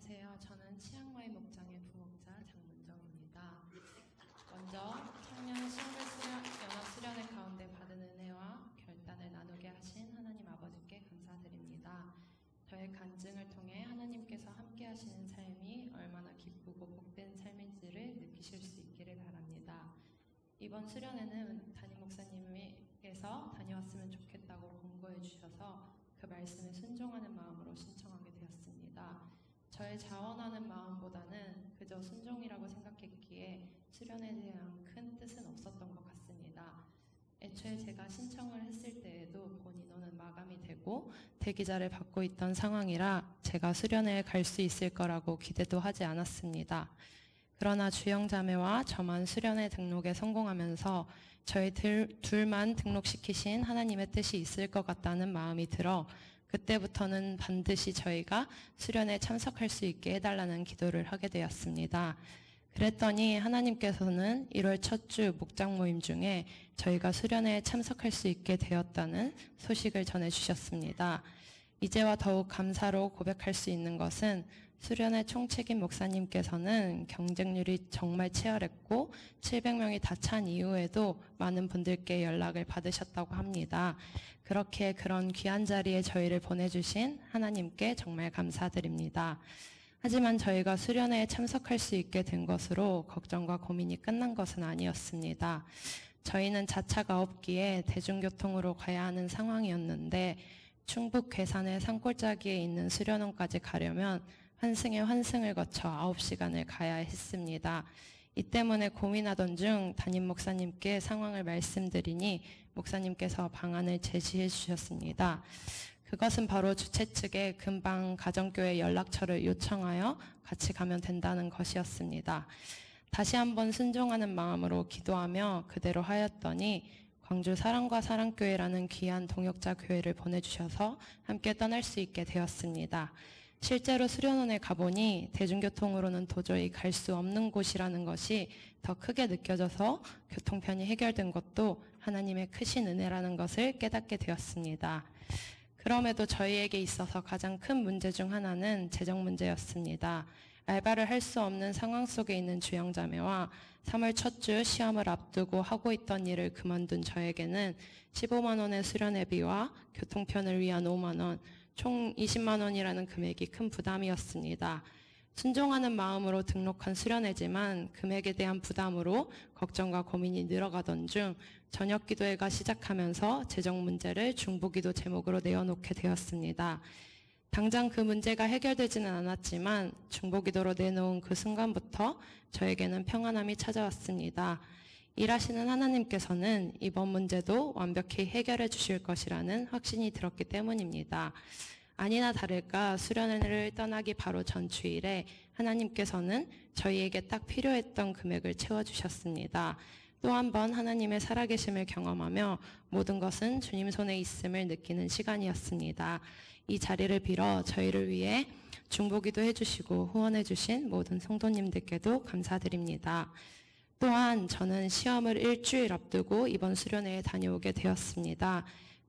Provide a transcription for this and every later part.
안녕하세요. 저는 치앙마이 목장의 부목자 장문정입니다. 먼저 청년 연합 수련회 가운데 받은 은혜와 결단을 나누게 하신 하나님 아버지께 감사드립니다. 저의 간증을 통해 하나님께서 함께 하시는 삶이 얼마나 기쁘고 복된 삶인지를 느끼실 수 있기를 바랍니다. 이번 수련회는 담임 목사님께서 다녀왔으면 좋겠다고 권고해 주셔서 그 말씀에 순종하는 마음으로 신청하게 되었습니다. 저의 자원하는 마음보다는 그저 순종이라고 생각했기에 수련에 대한 큰 뜻은 없었던 것 같습니다. 애초에 제가 신청을 했을 때에도 본 인원은 마감이 되고 대기자를 받고 있던 상황이라 제가 수련회에 갈 수 있을 거라고 기대도 하지 않았습니다. 그러나 주영자매와 저만 수련회 등록에 성공하면서 저희 둘만 등록시키신 하나님의 뜻이 있을 것 같다는 마음이 들어 그때부터는 반드시 저희가 수련회에 참석할 수 있게 해달라는 기도를 하게 되었습니다. 그랬더니 하나님께서는 1월 첫 주 목장 모임 중에 저희가 수련회에 참석할 수 있게 되었다는 소식을 전해주셨습니다. 이제와 더욱 감사로 고백할 수 있는 것은 수련회 총책임 목사님께서는 경쟁률이 정말 치열했고 700명이 다 찬 이후에도 많은 분들께 연락을 받으셨다고 합니다. 그렇게 그런 귀한 자리에 저희를 보내주신 하나님께 정말 감사드립니다. 하지만 저희가 수련회에 참석할 수 있게 된 것으로 걱정과 고민이 끝난 것은 아니었습니다. 저희는 자차가 없기에 대중교통으로 가야 하는 상황이었는데 충북 괴산의 산골짜기에 있는 수련원까지 가려면 환승에 환승을 거쳐 9시간을 가야 했습니다. 이 때문에 고민하던 중 담임 목사님께 상황을 말씀드리니 목사님께서 방안을 제시해 주셨습니다. 그것은 바로 주최 측에 금방 가정교회 연락처를 요청하여 같이 가면 된다는 것이었습니다. 다시 한번 순종하는 마음으로 기도하며 그대로 하였더니 광주 사랑과 사랑교회라는 귀한 동역자 교회를 보내주셔서 함께 떠날 수 있게 되었습니다. 실제로 수련원에 가보니 대중교통으로는 도저히 갈 수 없는 곳이라는 것이 더 크게 느껴져서 교통편이 해결된 것도 하나님의 크신 은혜라는 것을 깨닫게 되었습니다. 그럼에도 저희에게 있어서 가장 큰 문제 중 하나는 재정 문제였습니다. 알바를 할 수 없는 상황 속에 있는 주영자매와 3월 첫 주 시험을 앞두고 하고 있던 일을 그만둔 저에게는 15만 원의 수련회비와 교통편을 위한 5만 원, 총 20만 원이라는 금액이 큰 부담이었습니다. 순종하는 마음으로 등록한 수련회지만 금액에 대한 부담으로 걱정과 고민이 늘어가던 중 저녁 기도회가 시작하면서 재정 문제를 중보기도 제목으로 내어놓게 되었습니다. 당장 그 문제가 해결되지는 않았지만 중보기도로 내놓은 그 순간부터 저에게는 평안함이 찾아왔습니다. 일하시는 하나님께서는 이번 문제도 완벽히 해결해 주실 것이라는 확신이 들었기 때문입니다. 아니나 다를까 수련회를 떠나기 바로 전 주일에 하나님께서는 저희에게 딱 필요했던 금액을 채워주셨습니다. 또 한 번 하나님의 살아계심을 경험하며 모든 것은 주님 손에 있음을 느끼는 시간이었습니다. 이 자리를 빌어 저희를 위해 중보기도 해주시고 후원해주신 모든 성도님들께도 감사드립니다. 또한 저는 시험을 일주일 앞두고 이번 수련회에 다녀오게 되었습니다.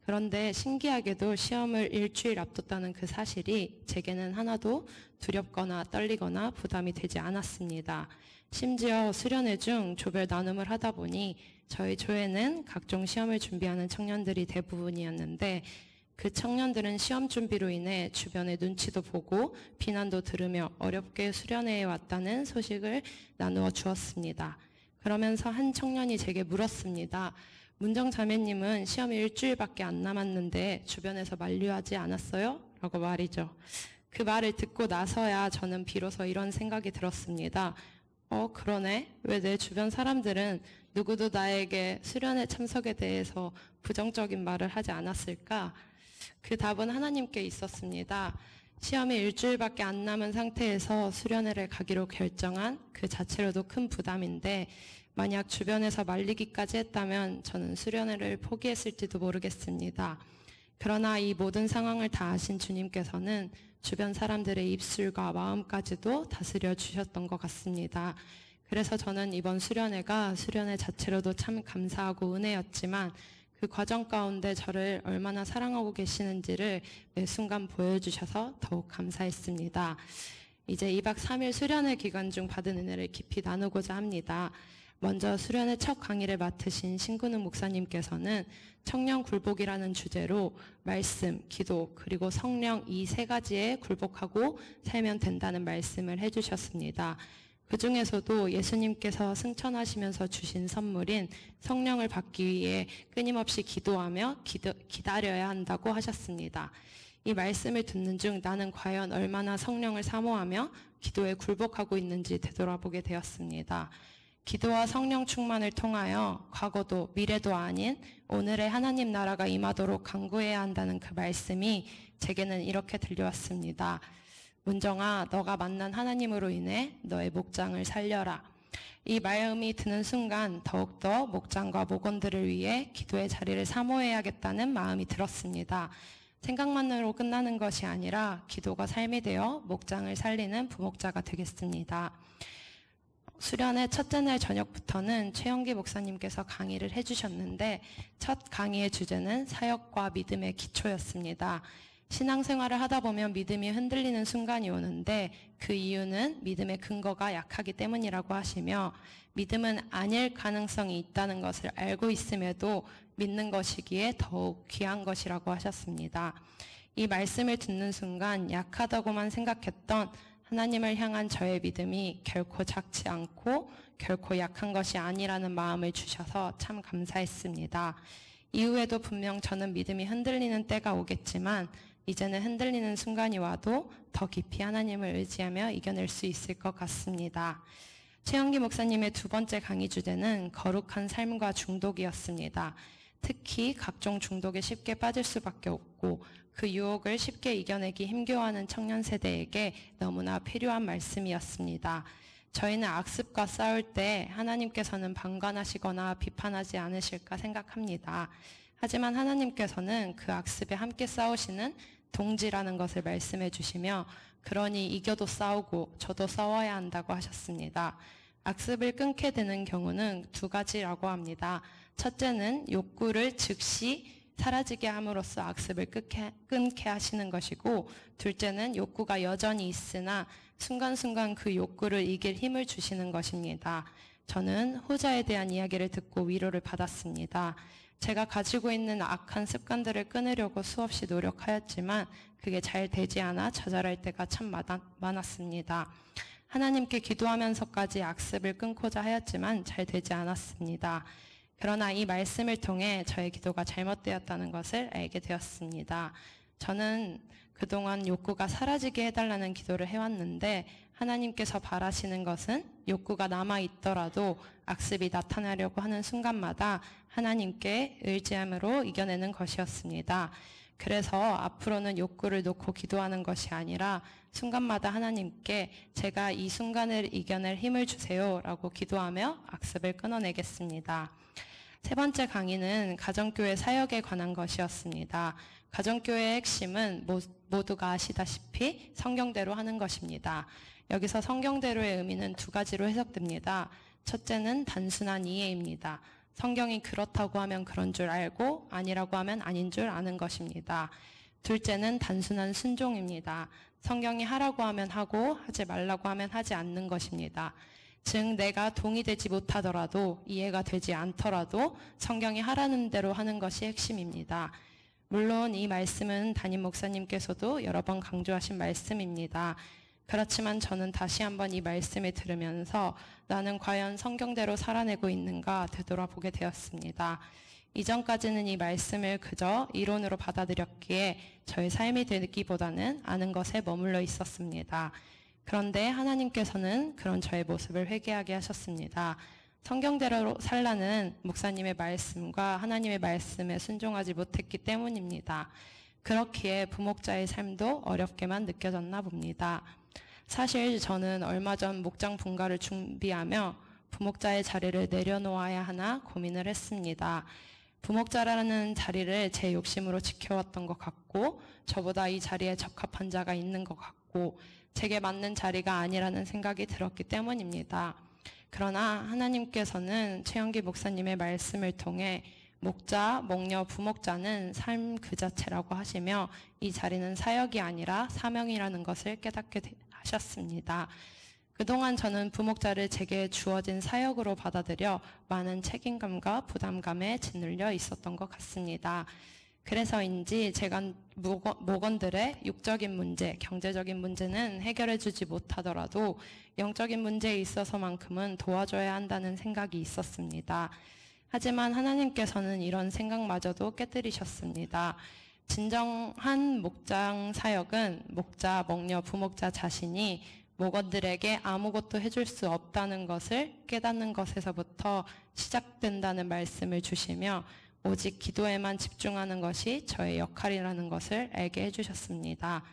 그런데 신기하게도 시험을 일주일 앞뒀다는 그 사실이 제게는 하나도 두렵거나 떨리거나 부담이 되지 않았습니다. 심지어 수련회 중 조별 나눔을 하다 보니 저희 조에는 각종 시험을 준비하는 청년들이 대부분이었는데 그 청년들은 시험 준비로 인해 주변의 눈치도 보고 비난도 들으며 어렵게 수련회에 왔다는 소식을 나누어 주었습니다. 그러면서 한 청년이 제게 물었습니다. 문정 자매님은 시험이 일주일밖에 안 남았는데 주변에서 만류하지 않았어요? 라고 말이죠. 그 말을 듣고 나서야 저는 비로소 이런 생각이 들었습니다. 그러네? 왜 내 주변 사람들은 누구도 나에게 수련회 참석에 대해서 부정적인 말을 하지 않았을까? 그 답은 하나님께 있었습니다. 시험이 일주일밖에 안 남은 상태에서 수련회를 가기로 결정한 그 자체로도 큰 부담인데 만약 주변에서 말리기까지 했다면 저는 수련회를 포기했을지도 모르겠습니다. 그러나 이 모든 상황을 다 아신 주님께서는 주변 사람들의 입술과 마음까지도 다스려 주셨던 것 같습니다. 그래서 저는 이번 수련회가 수련회 자체로도 참 감사하고 은혜였지만 그 과정 가운데 저를 얼마나 사랑하고 계시는지를 매 순간 보여주셔서 더욱 감사했습니다. 이제 2박 3일 수련회 기간 중 받은 은혜를 깊이 나누고자 합니다. 먼저 수련회 첫 강의를 맡으신 신근욱 목사님께서는 청년 굴복이라는 주제로 말씀, 기도, 그리고 성령 이 세 가지에 굴복하고 살면 된다는 말씀을 해주셨습니다. 그 중에서도 예수님께서 승천하시면서 주신 선물인 성령을 받기 위해 끊임없이 기도하며 기다려야 한다고 하셨습니다. 이 말씀을 듣는 중 나는 과연 얼마나 성령을 사모하며 기도에 굴복하고 있는지 되돌아보게 되었습니다. 기도와 성령 충만을 통하여 과거도 미래도 아닌 오늘의 하나님 나라가 임하도록 간구해야 한다는 그 말씀이 제게는 이렇게 들려왔습니다. 문정아, 너가 만난 하나님으로 인해 너의 목장을 살려라. 이 마음이 드는 순간 더욱더 목장과 목원들을 위해 기도의 자리를 사모해야겠다는 마음이 들었습니다. 생각만으로 끝나는 것이 아니라 기도가 삶이 되어 목장을 살리는 부목자가 되겠습니다. 수련회 첫째 날 저녁부터는 최영기 목사님께서 강의를 해주셨는데 첫 강의의 주제는 사역과 믿음의 기초였습니다. 신앙생활을 하다 보면 믿음이 흔들리는 순간이 오는데 그 이유는 믿음의 근거가 약하기 때문이라고 하시며 믿음은 아닐 가능성이 있다는 것을 알고 있음에도 믿는 것이기에 더욱 귀한 것이라고 하셨습니다. 이 말씀을 듣는 순간 약하다고만 생각했던 하나님을 향한 저의 믿음이 결코 작지 않고 결코 약한 것이 아니라는 마음을 주셔서 참 감사했습니다. 이후에도 분명 저는 믿음이 흔들리는 때가 오겠지만 이제는 흔들리는 순간이 와도 더 깊이 하나님을 의지하며 이겨낼 수 있을 것 같습니다. 최영기 목사님의 두 번째 강의 주제는 거룩한 삶과 중독이었습니다. 특히 각종 중독에 쉽게 빠질 수밖에 없고 그 유혹을 쉽게 이겨내기 힘겨워하는 청년 세대에게 너무나 필요한 말씀이었습니다. 저희는 악습과 싸울 때 하나님께서는 방관하시거나 비판하지 않으실까 생각합니다. 하지만 하나님께서는 그 악습에 함께 싸우시는 동지라는 것을 말씀해 주시며 그러니 이겨도 싸우고 저도 싸워야 한다고 하셨습니다. 악습을 끊게 되는 경우는 두 가지라고 합니다. 첫째는 욕구를 즉시 사라지게 함으로써 악습을 끊게 하시는 것이고 둘째는 욕구가 여전히 있으나 순간순간 그 욕구를 이길 힘을 주시는 것입니다. 저는 후자에 대한 이야기를 듣고 위로를 받았습니다. 제가 가지고 있는 악한 습관들을 끊으려고 수없이 노력하였지만 그게 잘 되지 않아 좌절할 때가 참 많았습니다. 하나님께 기도하면서까지 악습을 끊고자 하였지만 잘 되지 않았습니다. 그러나 이 말씀을 통해 저의 기도가 잘못되었다는 것을 알게 되었습니다. 저는 그동안 욕구가 사라지게 해달라는 기도를 해왔는데 하나님께서 바라시는 것은 욕구가 남아있더라도 악습이 나타나려고 하는 순간마다 하나님께 의지함으로 이겨내는 것이었습니다. 그래서 앞으로는 욕구를 놓고 기도하는 것이 아니라 순간마다 하나님께 제가 이 순간을 이겨낼 힘을 주세요 라고 기도하며 악습을 끊어내겠습니다. 세 번째 강의는 가정교회 사역에 관한 것이었습니다. 가정교회의 핵심은 모두가 아시다시피 성경대로 하는 것입니다. 여기서 성경대로의 의미는 두 가지로 해석됩니다. 첫째는 단순한 이해입니다. 성경이 그렇다고 하면 그런 줄 알고 아니라고 하면 아닌 줄 아는 것입니다. 둘째는 단순한 순종입니다. 성경이 하라고 하면 하고 하지 말라고 하면 하지 않는 것입니다. 즉 내가 동의되지 못하더라도 이해가 되지 않더라도 성경이 하라는 대로 하는 것이 핵심입니다. 물론 이 말씀은 담임 목사님께서도 여러 번 강조하신 말씀입니다. 그렇지만 저는 다시 한번 이 말씀을 들으면서 나는 과연 성경대로 살아내고 있는가 되돌아보게 되었습니다. 이전까지는 이 말씀을 그저 이론으로 받아들였기에 저의 삶이 되기보다는 아는 것에 머물러 있었습니다. 그런데 하나님께서는 그런 저의 모습을 회개하게 하셨습니다. 성경대로 살라는 목사님의 말씀과 하나님의 말씀에 순종하지 못했기 때문입니다. 그렇기에 부목자의 삶도 어렵게만 느껴졌나 봅니다. 사실 저는 얼마 전 목장 분가를 준비하며 부목자의 자리를 내려놓아야 하나 고민을 했습니다. 부목자라는 자리를 제 욕심으로 지켜왔던 것 같고 저보다 이 자리에 적합한 자가 있는 것 같고 제게 맞는 자리가 아니라는 생각이 들었기 때문입니다. 그러나 하나님께서는 최영기 목사님의 말씀을 통해 목자, 목녀, 부목자는 삶 그 자체라고 하시며 이 자리는 사역이 아니라 사명이라는 것을 깨닫게 하셨습니다. 그동안 저는 부목자를 제게 주어진 사역으로 받아들여 많은 책임감과 부담감에 짓눌려 있었던 것 같습니다. 그래서인지 제가 목원들의 육적인 문제, 경제적인 문제는 해결해주지 못하더라도 영적인 문제에 있어서만큼은 도와줘야 한다는 생각이 있었습니다. 하지만 하나님께서는 이런 생각마저도 깨뜨리셨습니다. 진정한 목장 사역은 목자, 목녀, 부목자 자신이 목원들에게 아무것도 해줄 수 없다는 것을 깨닫는 것에서부터 시작된다는 말씀을 주시며 오직 기도에만 집중하는 것이 저의 역할이라는 것을 알게 해주셨습니다.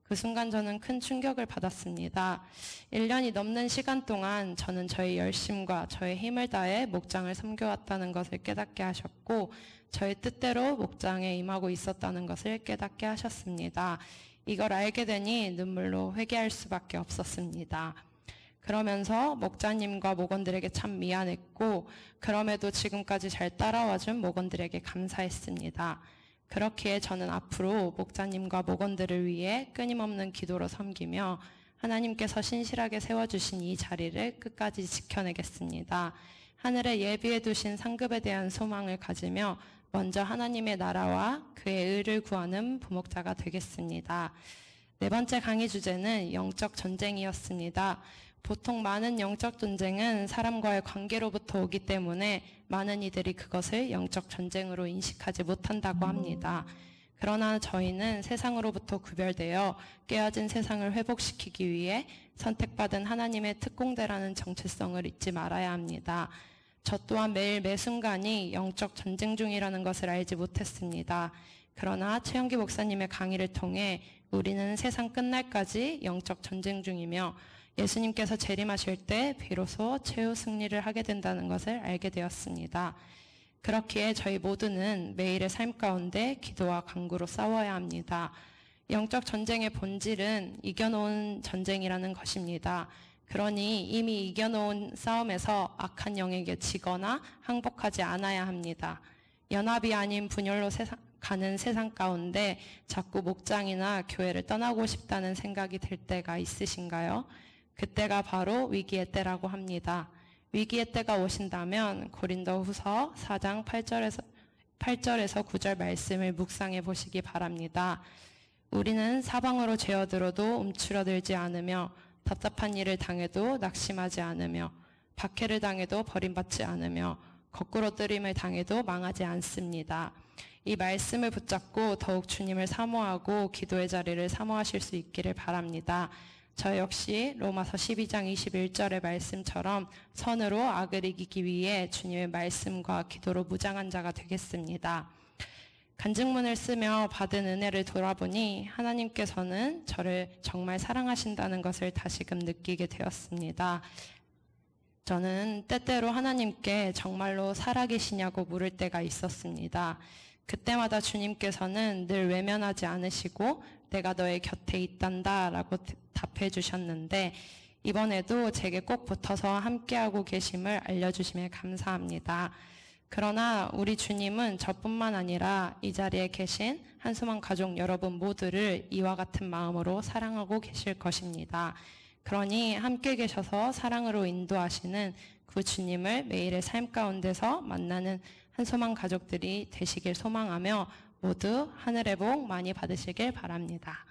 그 순간 저는 큰 충격을 받았습니다. 1년이 넘는 시간 동안 저는 저의 열심과 저의 힘을 다해 목장을 섬겨왔다는 것을 깨닫게 하셨고 저의 뜻대로 목장에 임하고 있었다는 것을 깨닫게 하셨습니다. 이걸 알게 되니 눈물로 회개할 수밖에 없었습니다. 그러면서 목자님과 목원들에게 참 미안했고 그럼에도 지금까지 잘 따라와준 목원들에게 감사했습니다. 그렇기에 저는 앞으로 목자님과 목원들을 위해 끊임없는 기도로 섬기며 하나님께서 신실하게 세워주신 이 자리를 끝까지 지켜내겠습니다. 하늘에 예비해 두신 상급에 대한 소망을 가지며 먼저 하나님의 나라와 그의 의를 구하는 부목자가 되겠습니다. 네 번째 강의 주제는 영적 전쟁이었습니다. 보통 많은 영적 전쟁은 사람과의 관계로부터 오기 때문에 많은 이들이 그것을 영적 전쟁으로 인식하지 못한다고 합니다. 그러나 저희는 세상으로부터 구별되어 깨어진 세상을 회복시키기 위해 선택받은 하나님의 특공대라는 정체성을 잊지 말아야 합니다. 저 또한 매일 매순간이 영적 전쟁 중이라는 것을 알지 못했습니다. 그러나 최영기 목사님의 강의를 통해 우리는 세상 끝날까지 영적 전쟁 중이며 예수님께서 재림하실 때 비로소 최후 승리를 하게 된다는 것을 알게 되었습니다. 그렇기에 저희 모두는 매일의 삶 가운데 기도와 간구로 싸워야 합니다. 영적 전쟁의 본질은 이겨놓은 전쟁이라는 것입니다. 그러니 이미 이겨놓은 싸움에서 악한 영에게 지거나 항복하지 않아야 합니다. 연합이 아닌 분열로 가는 세상 가운데 자꾸 목장이나 교회를 떠나고 싶다는 생각이 들 때가 있으신가요? 그때가 바로 위기의 때라고 합니다. 위기의 때가 오신다면 고린도후서 4장 8절에서 9절 말씀을 묵상해 보시기 바랍니다. 우리는 사방으로 죄어들어도 움츠러들지 않으며 답답한 일을 당해도 낙심하지 않으며 박해를 당해도 버림받지 않으며 거꾸로 뜨림을 당해도 망하지 않습니다. 이 말씀을 붙잡고 더욱 주님을 사모하고 기도의 자리를 사모하실 수 있기를 바랍니다. 저 역시 로마서 12장 21절의 말씀처럼 선으로 악을 이기기 위해 주님의 말씀과 기도로 무장한 자가 되겠습니다. 간증문을 쓰며 받은 은혜를 돌아보니 하나님께서는 저를 정말 사랑하신다는 것을 다시금 느끼게 되었습니다. 저는 때때로 하나님께 정말로 살아계시냐고 물을 때가 있었습니다. 그때마다 주님께서는 늘 외면하지 않으시고 내가 너의 곁에 있단다 라고 답해 주셨는데 이번에도 제게 꼭 붙어서 함께하고 계심을 알려주심에 감사합니다. 그러나 우리 주님은 저뿐만 아니라 이 자리에 계신 한수만 가족 여러분 모두를 이와 같은 마음으로 사랑하고 계실 것입니다. 그러니 함께 계셔서 사랑으로 인도하시는 그 주님을 매일의 삶 가운데서 만나는 한소망 가족들이 되시길 소망하며 모두 하늘의 복 많이 받으시길 바랍니다.